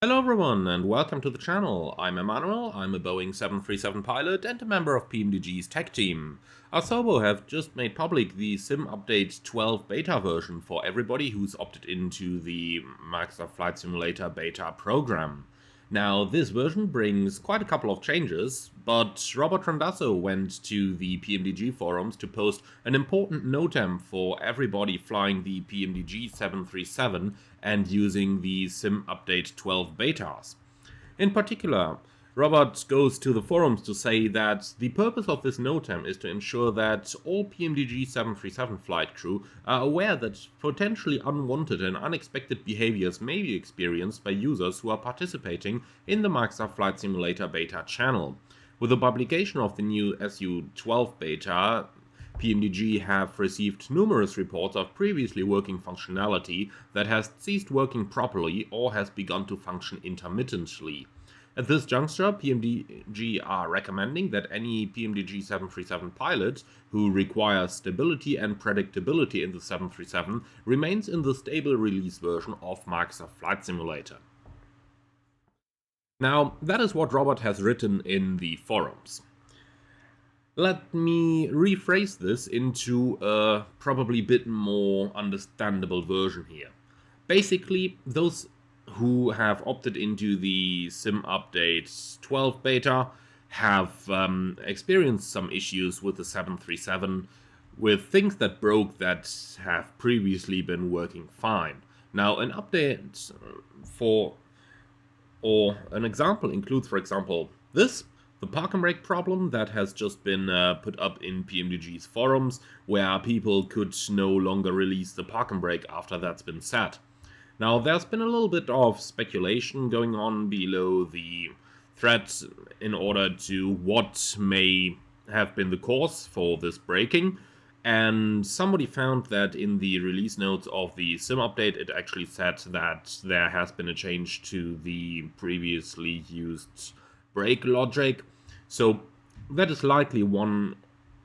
Hello everyone and welcome to the channel. I'm Emmanuel, I'm a Boeing 737 pilot and a member of PMDG's tech team. Asobo have just made public the Sim Update 12 beta version for everybody who's opted into the Microsoft Flight Simulator beta program. Now, this version brings quite a couple of changes, but Robert Trandasso went to the PMDG forums to post an important NOTAM for everybody flying the PMDG 737 and using the Sim Update 12 betas. In particular, Robert goes to the forums to say that the purpose of this NOTAM is to ensure that all PMDG 737 flight crew are aware that potentially unwanted and unexpected behaviors may be experienced by users who are participating in the Microsoft Flight Simulator beta channel. With the publication of the new SU12 beta, PMDG have received numerous reports of previously working functionality that has ceased working properly or has begun to function intermittently. At this juncture, PMDG are recommending that any PMDG 737 pilot who requires stability and predictability in the 737 remains in the stable release version of Microsoft Flight Simulator. Now, that is what Robert has written in the forums. Let me rephrase this into a probably bit more understandable version here. Basically, those who have opted into the Sim Update 12 beta have experienced some issues with the 737, with things that broke that have previously been working fine. Now, an update or an example includes, for example, this. The park and brake problem that has just been put up in PMDG's forums, where people could no longer release the park and brake after that's been set. Now, there's been a little bit of speculation going on below the thread in order to what may have been the cause for this breaking, and somebody found that in the release notes of the Sim update it actually said that there has been a change to the previously used brake logic. So that is likely one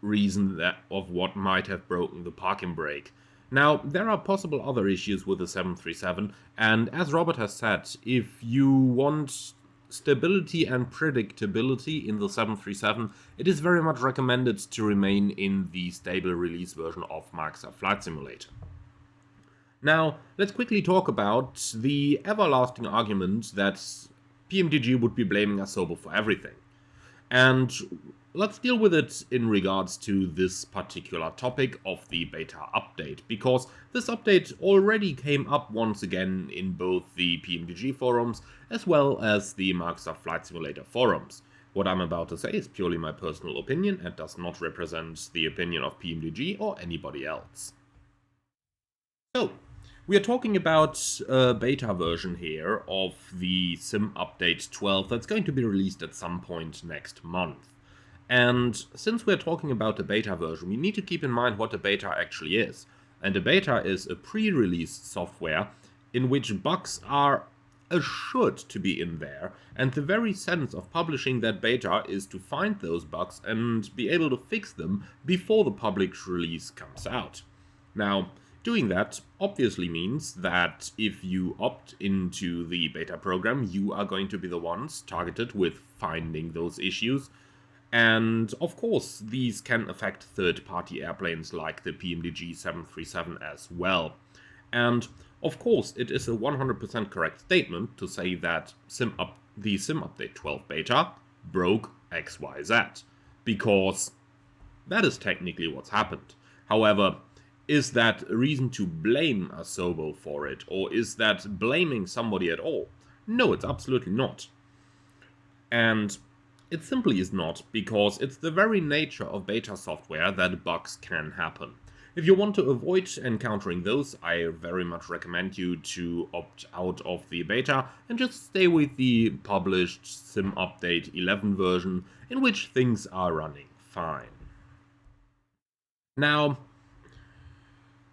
reason of what might have broken the parking brake. Now, there are possible other issues with the 737, and as Robert has said, if you want stability and predictability in the 737, it is very much recommended to remain in the stable release version of Microsoft Flight Simulator. Now, let's quickly talk about the everlasting argument that PMDG would be blaming Asobo for everything. And let's deal with it in regards to this particular topic of the beta update, because this update already came up once again in both the PMDG forums as well as the Microsoft Flight Simulator forums. What I'm about to say is purely my personal opinion and does not represent the opinion of PMDG or anybody else. So, we are talking about a beta version here of the Sim Update 12 that's going to be released at some point next month. And since we're talking about a beta version, we need to keep in mind what a beta actually is. And a beta is a pre-released software in which bugs are assured to be in there, and the very sense of publishing that beta is to find those bugs and be able to fix them before the public release comes out. Now, doing that obviously means that if you opt into the beta program, you are going to be the ones targeted with finding those issues. And of course, these can affect third-party airplanes like the PMDG 737 as well. And of course, it is a 100% correct statement to say that the Sim Update 12 beta broke XYZ, because that is technically what's happened. However, is that a reason to blame Asobo for it, or is that blaming somebody at all? No, it's absolutely not. And it simply is not, because it's the very nature of beta software that bugs can happen. If you want to avoid encountering those, I very much recommend you to opt out of the beta and just stay with the published Sim Update 11 version, in which things are running fine. Now,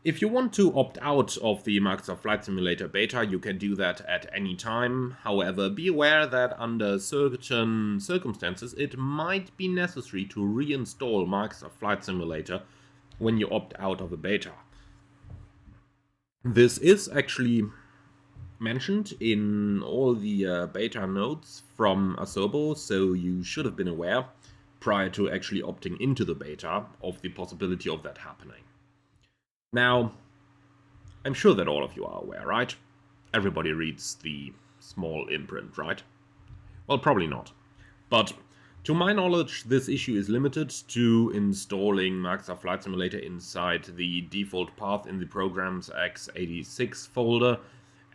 if you want to opt out of the Microsoft Flight Simulator beta, you can do that at any time. However, be aware that under certain circumstances, it might be necessary to reinstall Microsoft Flight Simulator when you opt out of a beta. This is actually mentioned in all the beta notes from Asobo, so you should have been aware prior to actually opting into the beta of the possibility of that happening. Now, I'm sure that all of you are aware, right? Everybody reads the small imprint, right? Well, probably not. But to my knowledge, this issue is limited to installing Microsoft Flight Simulator inside the default path in the program's x86 folder.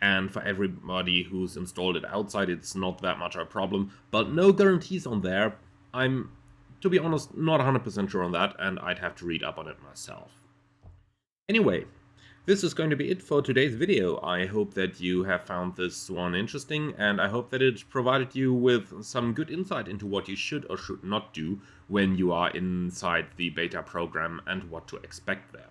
And for everybody who's installed it outside, it's not that much of a problem. But no guarantees on there. I'm, to be honest, not 100% sure on that, and I'd have to read up on it myself. Anyway, this is going to be it for today's video. I hope that you have found this one interesting, and I hope that it provided you with some good insight into what you should or should not do when you are inside the beta program and what to expect there.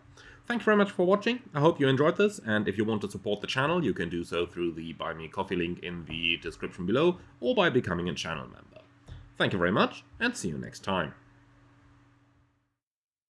Thank you very much for watching. I hope you enjoyed this, and if you want to support the channel, you can do so through the Buy Me Coffee link in the description below or by becoming a channel member. Thank you very much, and see you next time.